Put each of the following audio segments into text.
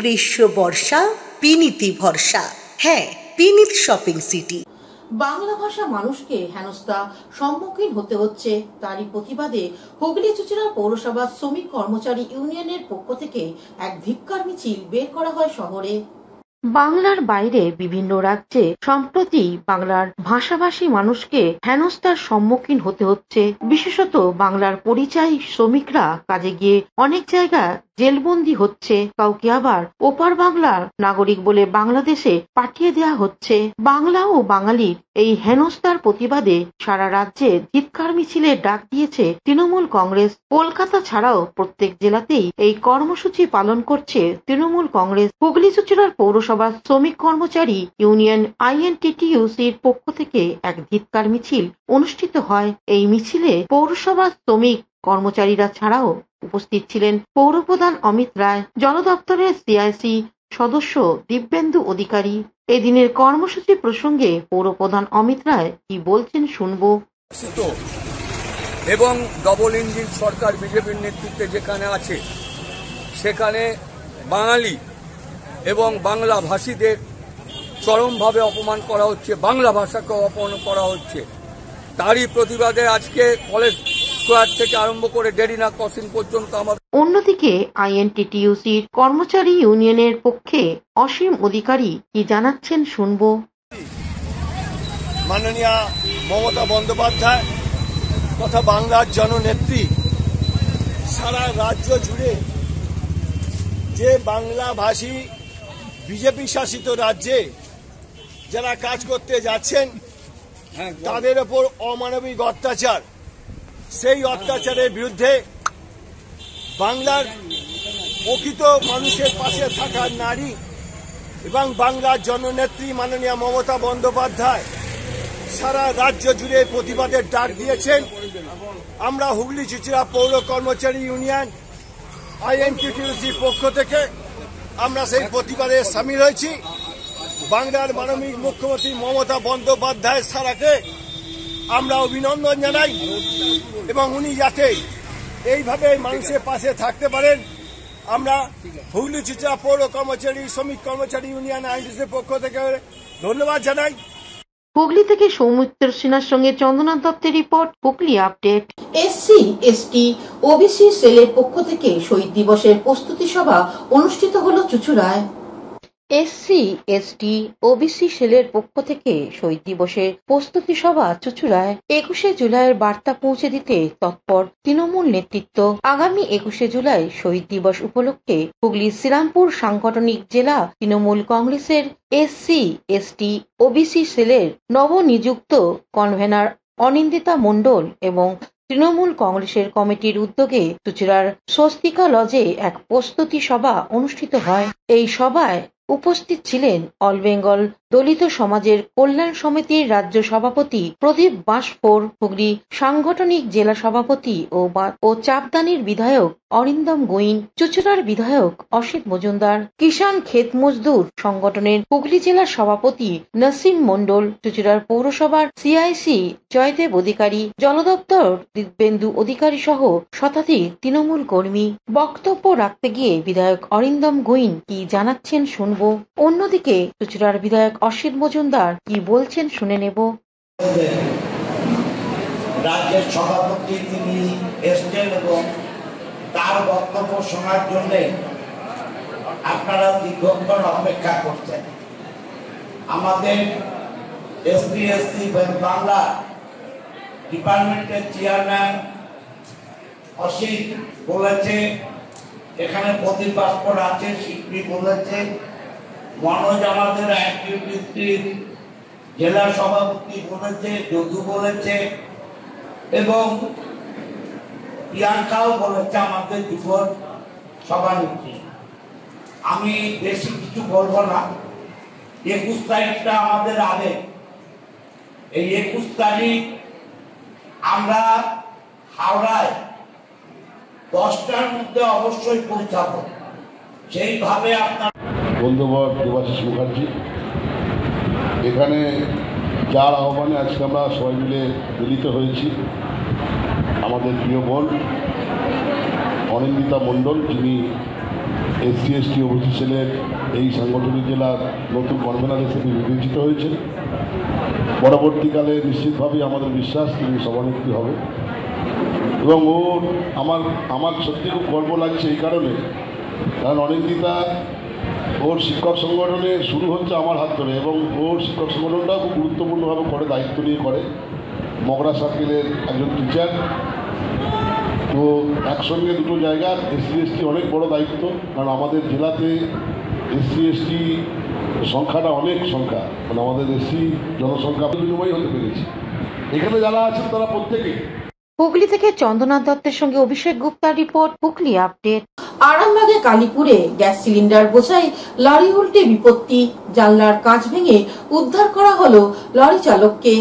গ্রীষ্ম বর্ষা বিনীতি ভরসা। হ্যাঁ, বিনীত শপিং সিটি। বাংলা ভাষা মানুষকে হেনস্থা সম্মুখীন হতে হচ্ছে, তারই প্রতিবাদে হুগলি চুঁচুড়া পৌরসভা শ্রমিক কর্মচারী ইউনিয়নের পক্ষ থেকে এক ধিক্কার মিছিল বের করা হয় শহরে। বাংলার বাইরে বিভিন্ন রাজ্যে সম্প্রতি বাংলার ভাষাভাষী মানুষকে হেনস্থার সম্মুখীন হতে হচ্ছে। বিশেষত বাংলার পরিযায়ী শ্রমিকরা কাজে গিয়ে অনেক জায়গা জেলবন্দি হচ্ছে, কাউকে আবার ওপার বাংলার নাগরিক বলে বাংলাদেশে পাঠিয়ে দেওয়া হচ্ছে। বাংলা ও বাঙালির এই হেনস্থার প্রতিবাদে সারা রাজ্যে ধিক্কার মিছিলের ডাক দিয়েছে তৃণমূল কংগ্রেস। কলকাতা ছাড়াও প্রত্যেক জেলাতেই এই কর্মসূচি পালন করছে তৃণমূল কংগ্রেস। হুগলি চুঁচুড়ার পৌরসভার শ্রমিক কর্মচারী ইউনিয়ন INTTUCর পক্ষ থেকে এক ধিক্কার মিছিল অনুষ্ঠিত হয়। এই মিছিলে পৌরসভার শ্রমিক কর্মচারীরা ছাড়াও উপস্থিত ছিলেন পৌরপ্রধান অমিত রায়, জল দপ্তরের CIC সদস্য দিব্যেন্দু অধিকারী। এদিনের কর্মসূচি প্রসঙ্গে পৌরপ্রধান অমিত রায় কি বলছেন শুনবো। এবং ডবল ইঞ্জিন সরকার বিজেপির নেতৃত্বে যেখানে আছে সেখানে বাঙালি এবং বাংলা ভাষীদের চরমভাবে অপমান করা হচ্ছে, বাংলা ভাষাকেও অপমান করা হচ্ছে। তারই প্রতিবাদে আজকে কলেজ স্কোয়ার থেকে আরম্ভ করে ডেরিনা ক্রসিং পর্যন্ত আমাদের। অন্যদিকে INTTUCর কর্মচারী ইউনিয়নের পক্ষে অসীম অধিকারী কি জানাচ্ছেন শুনবো। মাননীয়া মমতা বন্দ্যোপাধ্যায় তথা বাংলার জননেত্রী সারা রাজ্য জুড়ে যে বাংলা ভাষী বিজেপি শাসিত রাজ্যে যারা কাজ করতে যাচ্ছেন তাদের ওপর অমানবিক অত্যাচার, সেই অত্যাচারের বিরুদ্ধে বাংলার প্রকৃত মানুষের পাশে থাকা নারী এবং বাংলার জননেত্রী মাননীয়া মমতা বন্দ্যোপাধ্যায় সারা রাজ্য জুড়ে প্রতিবাদের ডাক দিয়েছেন। আমরা হুগলি চুঁচুড়া পৌর কর্মচারী ইউনিয়ন INTTUCর পক্ষ থেকে আমরা সেই প্রতিবাদে সামিল হয়েছি। বাংলার মাননীয় মুখ্যমন্ত্রী মমতা বন্দ্যোপাধ্যায় সারাকে আমরা অভিনন্দন জানাই এবং উনি যাতে এইভাবে মানুষের পাশে থাকতে পারেন আমরা হুগলি চুঁচুড়া পৌর কর্মচারী শ্রমিক কর্মচারী ইউনিয়ন INTTUCর পক্ষ থেকে ধন্যবাদ জানাই। হুগলি থেকে সৌমিত্র সিনহার সঙ্গে চন্দনা দত্তের report, Hooghly update. SC ST OBC সেলের পক্ষ থেকে শহীদ দিবসের প্রস্তুতি সভা অনুষ্ঠিত হলো চুঁচুড়ায়। SC ST OBC সেলের পক্ষ থেকে শহীদ দিবসের প্রস্তুতি সভা চুঁচুড়ায় 21শে জুলাইয়ের বার্তা পৌঁছে দিতে তৎপর তৃণমূল নেতৃত্ব। আগামী 21শে জুলাই শহীদ দিবস উপলক্ষে হুগলির শ্রীরামপুর সাংগঠনিক জেলা তৃণমূল কংগ্রেসের SC ST OBC সেলের নবনিযুক্ত কনভেনার অনিন্দিতা মণ্ডল এবং তৃণমূল কংগ্রেসের কমিটির উদ্যোগে চুঁচুড়ার স্বস্তিকা লজে এক প্রস্তুতি সভা অনুষ্ঠিত হয়। এই সভায় উপস্থিত ছিলেন অল বেঙ্গল দলিত সমাজের কল্যাণ সমিতির রাজ্য সভাপতি প্রদীপ বাঁশফোর, হুগলি সাংগঠনিক জেলা সভাপতি ও চাপদানির বিধায়ক অরিন্দম গোইন, চুঁচুড়ার বিধায়ক অসিত মজুমদার, কিষাণ ক্ষেত মজদুর সংগঠনের হুগলি জেলার সভাপতি নসিম মণ্ডল, চুঁচুড়ার পৌরসভার CIC জয়দেব অধিকারী, জল দপ্তর দিব্যেন্দু অধিকারী সহ শতাধিক তৃণমূল কর্মী। বক্তব্য রাখতে গিয়ে বিধায়ক অরিন্দম গোইন কি জানাচ্ছেন শুনবো। অন্যদিকে চুঁচুড়ার বিধায়ক অসিত মজুমদার কি বলছেন শুনে নেব। রাজ্যের সভাপতি তিনি এসছেন এবং তার বক্তব্য শোনার জন্য আপনারা দীর্ঘক্ষণ অপেক্ষা করছেন। আমাদের SC ST বাংলা ডিপার্টমেন্টের চেয়ারম্যান অসিত বলেছে, এখানে প্রদীপ বাস্পর আছে, শিল্পী বলেছে, মনোজ আমাদের অ্যাক্টিভিটির জেলা সভাপতি বলেছে, যদু বলেছে এবং প্রিয়াঙ্কাও বলেছে আমাদের যুব সভানেত্রী। আমি বেশি কিছু বলবো না। 21 তারিখটা আমাদের আবেগ। এই 21 তারিখ আমরা হাওড়ায় 10টার মধ্যে অবশ্যই পৌঁছাবো। সেইভাবে আপনার বন্ধুবর দেবাশিস মুখার্জি, এখানে যার আহ্বানে আজকে আমরা সবাই মিলে মিলিত হয়েছি আমাদের প্রিয় বোন অনিন্দিতা মণ্ডল, যিনি এসসি এসটি ওবিসি সেলের এই সাংগঠনিক জেলার নতুন কনভেনার হিসেবে বিবেচিত হয়েছে। পরবর্তীকালে নিশ্চিতভাবেই আমাদের বিশ্বাস তিনি সভানেত্রী হবে এবং ওর আমার সত্যি খুব গর্ব লাগছে এই কারণে, কারণ অনিন্দিতা ওর শিক্ষক সংগঠনে শুরু হচ্ছে আমার হাত ধরে এবং ওর শিক্ষক সংগঠনটাও খুব গুরুত্বপূর্ণভাবে করে, দায়িত্ব নিয়ে করে। মগরা সার্কেলের একজন টিচার, তো একসঙ্গে দুটো জায়গা এসসি এসটি অনেক বড় দায়িত্ব, কারণ আমাদের জেলাতে এসসি এসটি সংখ্যাটা অনেক সংখ্যা, মানে আমাদের এসসি জনসংখ্যা বিনিময় হতে পেরেছে। এখানে যারা আছেন তারা প্রত্যেকে। হুগলি থেকে চন্দ্রনাথ দত্তের সঙ্গে অভিষেক গুপ্তার রিপোর্ট, হুগলি আপডেট। আরামবাগে কালীপুরে গ্যাস সিলিন্ডার বোঝাই লরি উল্টে বিপত্তি, জানলার কাঁচ ভেঙে উদ্ধার করা হলো লরি চালককে।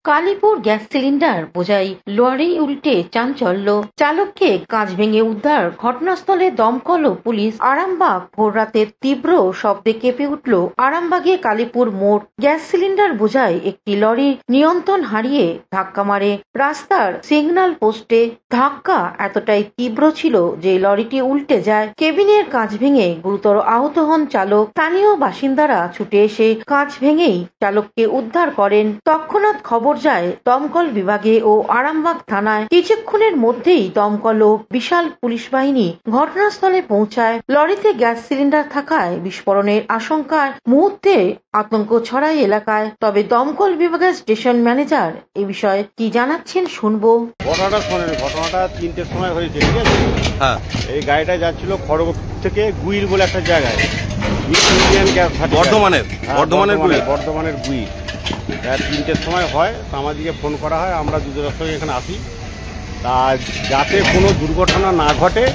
কালীপুর গ্যাস সিলিন্ডার বোঝাই লরি উল্টে চাঞ্চল্য, চালককে কাঁচ ভেঙে উদ্ধার। ঘটনাস্থলে দমকল ও পুলিশ। আরামবাগ ভোর রাতে তীব্র শব্দে কেঁপে উঠল আরামবাগে কালীপুর মোড়। গ্যাস সিলিন্ডার বোঝাই একটি লরি নিয়ন্ত্রণ হারিয়ে ধাক্কা মারে রাস্তার সিগন্যাল পোস্টে। ধাক্কা এতটাই তীব্র ছিল যে লরিটি উল্টে যায়। কেবিনের কাঁচ ভেঙে গুরুতর আহত হন চালক। স্থানীয় বাসিন্দারা ছুটে এসে কাঁচ ভেঙেই চালককে উদ্ধার করেন। তৎক্ষণাৎ খবর যায় দমকল বিভাগে ও আরামবাগ থানায়। কিছুক্ষণের মধ্যেই দমকল ও বিশাল পুলিশ বাহিনী ঘটনাস্থলে পৌঁছায়। লরিতে গ্যাস সিলিন্ডার থাকায় বিস্ফোরণের আশঙ্কায় মুহূর্তে আতঙ্ক ছড়ায় এলাকায়। তবে দমকল বিভাগের স্টেশন ম্যানেজার এ বিষয়ে কি জানাচ্ছেন শুনবো। ঘটনাটা 3টের সময় হয়েছে, ঠিক আছে? হ্যাঁ, এই গাড়িটা যাচ্ছিল খড়গপুর থেকে গুইল বলে একটা জায়গায়, বর্ধমানের গুইল। 3টের সময় হয়, তো আমাদেরকে ফোন করা হয়, আমরা দুজনের সঙ্গে এখানে আসি। তা যাতে কোনো দুর্ঘটনা না ঘটে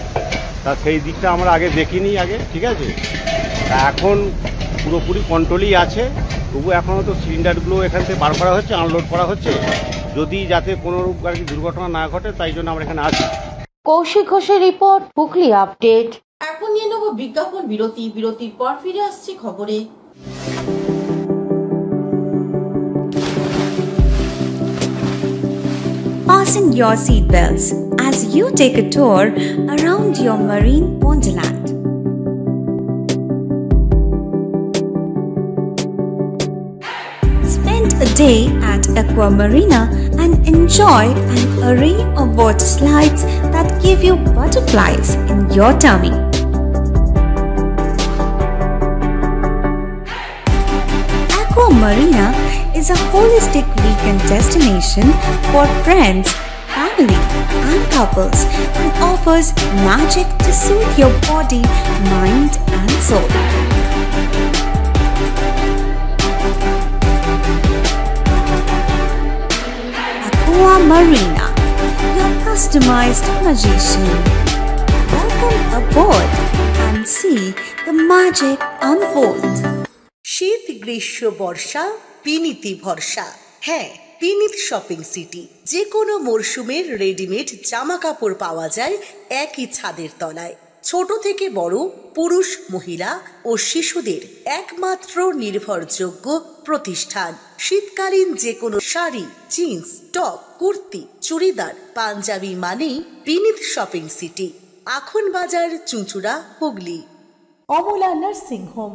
তা সেই দিকটা আমরা আগে দেখিনি আগে, ঠিক আছে? তা এখন পুরোপুরি কন্ট্রোলই আছে, তবু এখনও তো সিলিন্ডারগুলো এখান থেকে বার করা হচ্ছে, আনলোড করা হচ্ছে, যদি যাতে কোনো আর কি দুর্ঘটনা না ঘটে, তাই জন্য আমরা এখানে আছি। কৌশিক ঘোষের রিপোর্ট, হুগলি আপডেট। এখন নিয়ে নেব বিজ্ঞাপন বিরতি। বিরতির পর ফিরে আসছি খবরে। Fasten your seatbelts as you take a tour around your marine wonderland. Spend a day at Aqua Marina and enjoy an array of water slides that give you butterflies in your tummy. Aqua Marina is a holistic weekend destination for friends, family and couples and offers magic to soothe your body, mind and soul. Aqua Marina, your customized magician. Welcome aboard and see the magic unfold. শীত, গ্রীষ্ম, বর্ষা, বিনীতি ভরসা। হ্যাঁ, বিনীত Shopping city. যে কোনো মরশুমের readymade জামা কাপড় পাওয়া যায় একই ছাদের তলায়। ছোট থেকে বড়, পুরুষ, মহিলা ও শিশুদের একমাত্র নির্ভরযোগ্য প্রতিষ্ঠান। শীতকালীন যে কোনো শাড়ি, জিন্স, টপ, কুর্তি, চুড়িদার, পাঞ্জাবি মানেই বিনীত শপিং সিটি। আখন বাজার, চুঁচুড়া, Hooghly. Amala nursing home.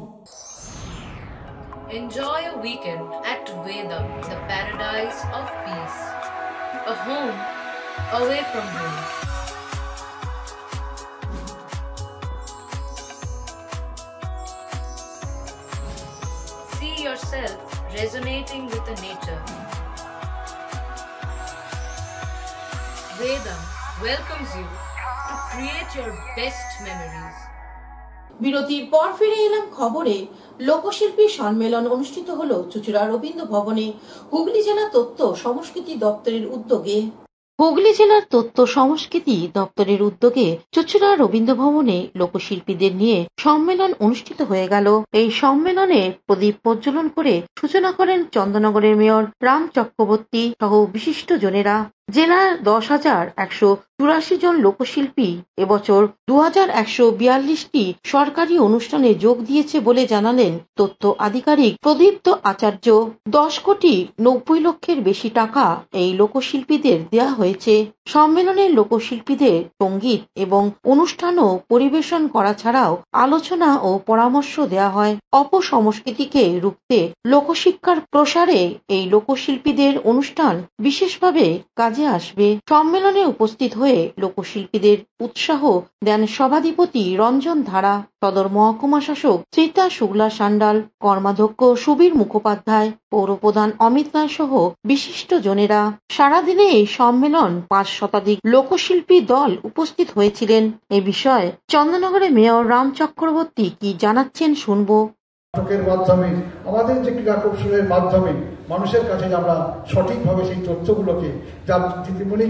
Enjoy a weekend at Vedam, the paradise of peace. A home away from home. See yourself resonating with the nature. Vedam welcomes you to create your best memories. বিরতির পর ফিরে এলাম খবরে। লোকশিল্পী সম্মেলন অনুষ্ঠিত হলো চুঁচুড়া রবীন্দ্র ভবনে হুগলি জেলা তথ্য সংস্কৃতি দপ্তরের উদ্যোগে। হুগলি জেলার তথ্য সংস্কৃতি দপ্তরের উদ্যোগে চুঁচুড়া রবীন্দ্র ভবনে লোকশিল্পীদের নিয়ে সম্মেলন অনুষ্ঠিত হয়ে গেল। এই সম্মেলনে প্রদীপ প্রজ্বলন করে সূচনা করেন চন্দননগরের মেয়র রাম চক্রবর্তী সহ বিশিষ্ট জনেরা। জেলার 10,184 জন লোকশিল্পী এবছর 2142টি সরকারি অনুষ্ঠানে যোগ দিয়েছে বলে জানালেন তথ্য আধিকারিক প্রদীপ্ত আচার্য। 10,90,00,000 বেশি টাকা এই লোকশিল্পীদের দেয়া হয়েছে। সম্মেলনে লোকশিল্পীদের সঙ্গীত এবং অনুষ্ঠানও পরিবেশন করা ছাড়াও আলোচনা ও পরামর্শ দেয়া হয়। অপসংস্কৃতিকে রুখতে লোকশিক্ষার প্রসারে এই লোকশিল্পীদের অনুষ্ঠান বিশেষভাবে কাজে আসবে। সম্মেলনে উপস্থিত হয়ে লোকশিল্পীদের উৎসাহ দেন সভাধিপতি রঞ্জন ধারা, সদর মহকুমা শাসক শ্রীতা শুক্লা সান্ডাল, কর্মাধ্যক্ষ সুবীর মুখোপাধ্যায়, পৌরপ্রধান অমিত রায় সহ বিশিষ্ট জনেরা। সারাদিনে এই সম্মেলন 5 শতাধিক লোকশিল্পী দল উপস্থিত হয়েছিলেন। এ বিষয়ে চন্দননগরের মেয়র রাম চক্রবর্তী কি জানাচ্ছেন শুনবো। নাটকের মাধ্যমে আমাদের যে ক্রীড়া কৌশলের মাধ্যমে মানুষের কাছে আমরা সঠিকভাবে সেই তথ্যগুলোকে যা দিদিমণি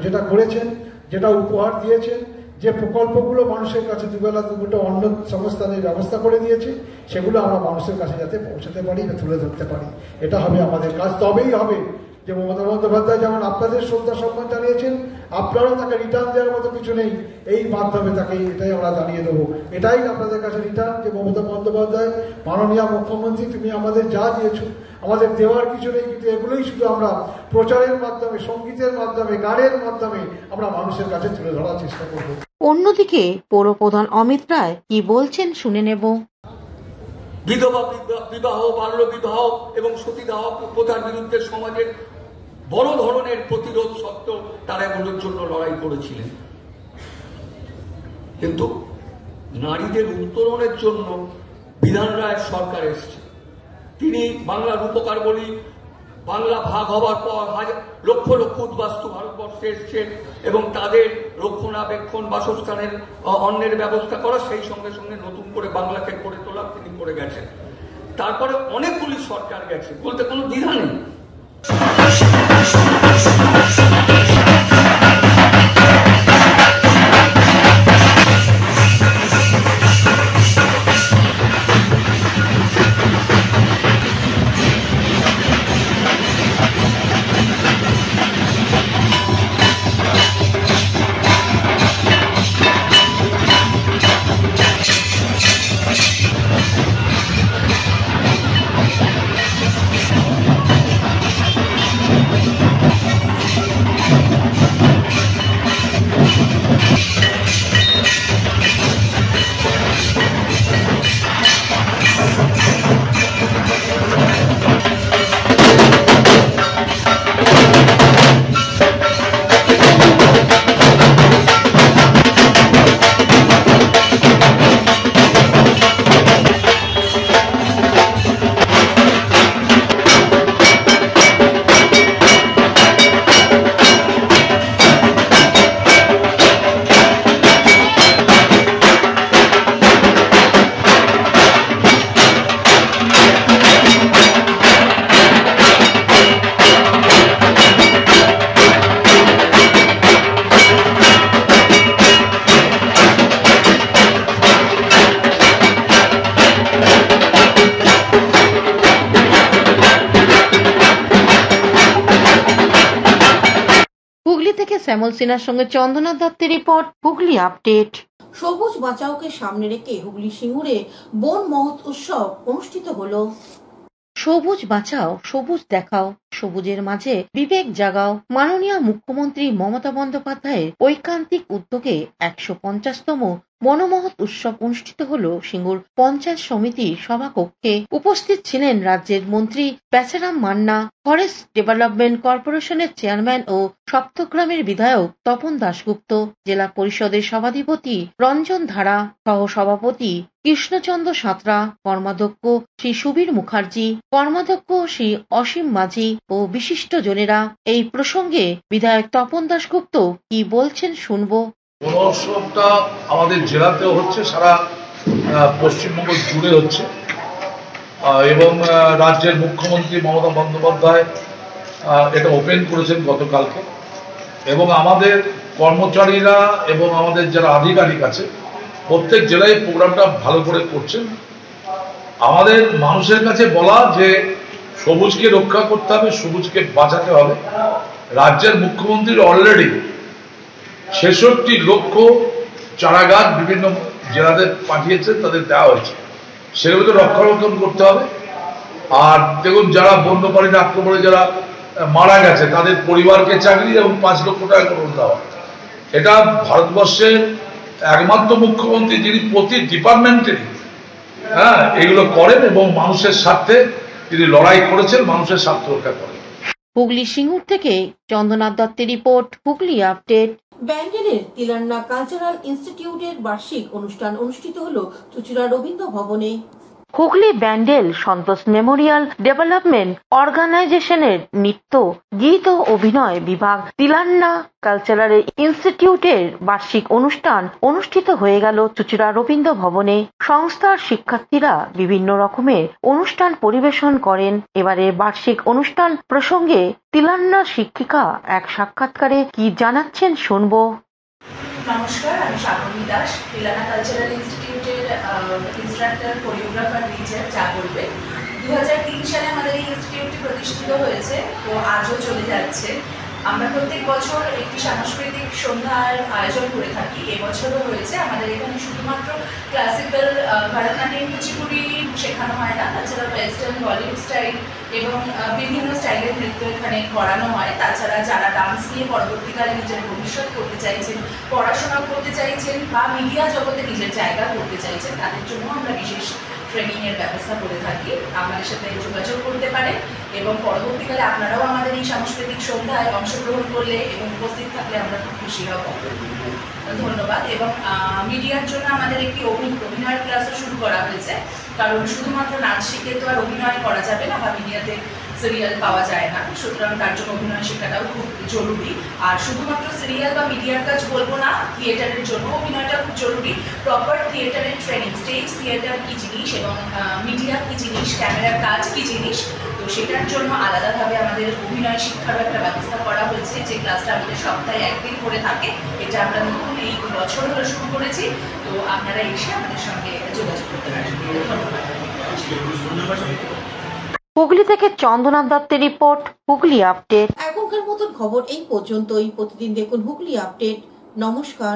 যেটা করেছেন, যেটা উপহার দিয়েছেন, যে প্রকল্পগুলো মানুষের কাছে দুবেলা দুটো অন্ন সংস্থানের ব্যবস্থা করে দিয়েছে, সেগুলো আমরা মানুষের কাছে যাতে পৌঁছাতে পারি বা তুলে ধরতে পারি, এটা হবে আমাদের কাজ। তবেই হবে যে মমতা বন্দ্যোপাধ্যায় যেমন আপনাদের শ্রদ্ধা সম্মান জানিয়েছেন, আপনারাও তাকে রিটার্ন দেওয়ার মতো কিছু নেই, এই মাধ্যমে তাকে এটাই আমরা জানিয়ে দেবো। এটাই আপনাদের কাছে রিটার্ন যে মমতা বন্দ্যোপাধ্যায় মাননীয় মুখ্যমন্ত্রী, তুমি আমাদের যা দিয়েছো, আমাদের দেওয়ার কিছু নেই, কিন্তু এগুলোই শুধু আমরা প্রচারের মাধ্যমে, সঙ্গীতের মাধ্যমে, গানের মাধ্যমে আমরা মানুষের কাছে তুলে ধরার চেষ্টা করব। অন্যদিকে পৌরপ্রধান অমিত রায় কি বলছেন শুনে নেব। বিধবা বিবাহ, বাল্য বিবাহ এবং সতীদাহ প্রথার বিরুদ্ধে সমাজের বড় ধরনের প্রতিরোধ সত্ত্বেও তারা এগুলোর জন্য লড়াই করেছিলেন। কিন্তু নারীদের উত্তরণের জন্য বিধান রায়ের সরকার এসছে। তিনি বাংলার উপকার বলি, বাংলা ভাগ হবার পর লক্ষ লক্ষ উদ্বাস্তু ভারতবর্ষে এসছেন এবং তাদের রক্ষণাবেক্ষণ, বাসস্থানের, অন্যের ব্যবস্থা করা, সেই সঙ্গে সঙ্গে নতুন করে বাংলাকে করে তোলা তিনি করে গেছেন। তারপরে অনেকগুলি সরকার গেছে, বলতে কোনো দ্বিধা নেই। শ্যামল সিনহার সঙ্গে চন্দনা দত্তের রিপোর্ট, হুগলি আপডেট। সবুজ বাঁচাওকে সামনে রেখে হুগলি সিঙ্গুরে বন মহোৎসব অনুষ্ঠিত হলো। সবুজ বাঁচাও, সবুজ দেখাও, সবুজের মাঝে বিবেক জাগাও। মাননীয় মুখ্যমন্ত্রী মমতা বন্দ্যোপাধ্যায়ের ঐকান্তিক উদ্যোগে 150তম বনমহৎ উৎসব অনুষ্ঠিত হল সিঙ্গুর পঞ্চায়েত সমিতির সভাকক্ষে। উপস্থিত ছিলেন রাজ্যের মন্ত্রী প্যাচারাম মান্না, ফরেস্ট ডেভেলপমেন্ট কর্পোরেশনের চেয়ারম্যান ও সপ্তগ্রামের বিধায়ক তপন দাশগুপ্ত, জেলা পরিষদের সভাধিপতি রঞ্জন ধারা, সহ সভাপতি কৃষ্ণচন্দ্র সাঁতরা, কর্মাধ্যক্ষ শ্রী সুবীর মুখার্জি, কর্মাধ্যক্ষ শ্রী অসীম মাঝি ও বিশিষ্ট জনেরা। এই প্রসঙ্গে বিধায়ক তপন দাশগুপ্ত কি বলছেন শুনবো। বনোৎসবটা আমাদের জেলাতেও হচ্ছে, সারা পশ্চিমবঙ্গ জুড়ে হচ্ছে এবং রাজ্যের মুখ্যমন্ত্রী মমতা বন্দ্যোপাধ্যায় এটা ওপেন করেছেন গতকালকে, এবং আমাদের কর্মচারীরা এবং আমাদের যারা আধিকারিক আছে প্রত্যেক জেলায় প্রোগ্রামটা ভালো করে করছেন। আমাদের মানুষের কাছে বলা যে সবুজকে রক্ষা করতে হবে, সবুজকে বাঁচাতে হবে, রাজ্যের মুখ্যমন্ত্রীর অলরেডি 66 লক্ষ চারাগাছ বিভিন্ন জেলাতে পাঠিয়েছে, তাদের দেওয়া হয়েছে। সেগুলো তো রক্ষণাবেক্ষণ করতে হবে। আর দেখুন, যারা বন্যপ্রাণীর আক্রমণে যারা মারা গেছে তাদের পরিবারকে চাকরি এবং 5 লক্ষ টাকা করে দেওয়া। এটা ভারতবর্ষের একমাত্র মুখ্যমন্ত্রী যিনি প্রতি ডিপার্টমেন্টেরই এগুলো করেন এবং মানুষের স্বার্থে তিনি লড়াই করেছেন, মানুষের স্বার্থ রক্ষা করেন। হুগলি সিঙ্গুর থেকে চন্দ্রনাথ দত্তের রিপোর্ট, হুগলি আপডেট। ব্যান্ডেলের তিলান্না কালচারাল ইনস্টিটিউটের বার্ষিক অনুষ্ঠান অনুষ্ঠিত হলো চুঁচুড়া রবীন্দ্র ভবনে। হুগলি ব্যান্ডেল সন্তোষ মেমোরিয়াল ডেভেলপমেন্ট অর্গানাইজেশনের নৃত্য, গীত ও অভিনয় বিভাগ তিলান্না কালচারাল ইনস্টিটিউটের বার্ষিক অনুষ্ঠান অনুষ্ঠিত হয়ে গেল চুঁচুড়া রবীন্দ্র ভবনে। সংস্থার শিক্ষার্থীরা বিভিন্ন রকমের অনুষ্ঠান পরিবেশন করেন। এবারে বার্ষিক অনুষ্ঠান প্রসঙ্গে তিলান্না শিক্ষিকা এক সাক্ষাৎকারে কি জানাচ্ছেন শুনবো। নমস্কার, আমি শাবনী দাস, তিলান্না কালচারাল ইনস্টিটিউটের ইনস্ট্রাক্টর, কোরিওগ্রাফার, টিচার। যা বলবে 2003 সালে আমাদের এই ইনস্টিটিউটটি প্রতিষ্ঠিত হয়েছে, তো আজও চলে যাচ্ছে। আমরা প্রত্যেক বছর একটি সাংস্কৃতিক সন্ধ্যার আয়োজন করে থাকি। এবছরও হয়েছে। আমাদের এখানে শুধুমাত্র ক্লাসিক্যাল ভারতনাট্যম, কুচিপুড়ি শেখানো হয় না, তাছাড়া ওয়েস্টার্ন, বলিউড স্টাইল এবং বিভিন্ন স্টাইলের নৃত্য এখানে করানো হয়। তাছাড়া যারা ডান্স নিয়ে পরবর্তীকালে নিজের ভবিষ্যৎ করতে চাইছেন, পড়াশোনা করতে চাইছেন বা মিডিয়া জগতে নিজের জায়গা করতে চাইছেন, তাদের জন্য আমরা বিশেষ ট্রেনিংয়ের ব্যবস্থা করে থাকি। আমাদের সাথে যোগাযোগ করতে পারেন এবং পরবর্তীকালে আপনারাও আমাদের এই সাংস্কৃতিক সন্ধ্যায় অংশগ্রহণ করলে এবং উপস্থিত থাকলে আমরা খুব খুশি হব। ধন্যবাদ। এবং মিডিয়ার জন্য আমাদের একটি অভিনয়ের ক্লাসও শুরু করা হয়েছে, কারণ শুধুমাত্র নাচ শিখে তো আর অভিনয় করা যাবে না বা মিডিয়াতে সিরিয়াল পাওয়া যায় না, সুতরাং তার জন্য অভিনয় শেখাটাও খুব জরুরি। আর শুধুমাত্র সিরিয়াল বা মিডিয়ার কাজ বলবো না, থিয়েটারের জন্য অভিনয়টা খুব জরুরি। প্রপার থিয়েটারের ট্রেনিং, স্টেজ থিয়েটার কী জিনিস এবং মিডিয়া কী জিনিস, ক্যামেরার কাজ কী জিনিস, তো সেটার জন্য আলাদাভাবে আমাদের অভিনয় শিক্ষারও একটা ব্যবস্থা করা হয়েছে, যে ক্লাসটা আমাদের সপ্তাহে 1 দিন করে থাকে। এটা আমরা নতুন এই বছর হলো শুরু করেছি, তো আপনারা এসে আমাদের সঙ্গে যোগাযোগ করতে পারেন। ধন্যবাদ। হুগলি থেকে চন্দ্রনাথ দত্তের রিপোর্ট, হুগলি আপডেট। এখনকার মতন খবর এই পর্যন্তই। প্রতিদিন দেখুন হুগলি আপডেট। নমস্কার।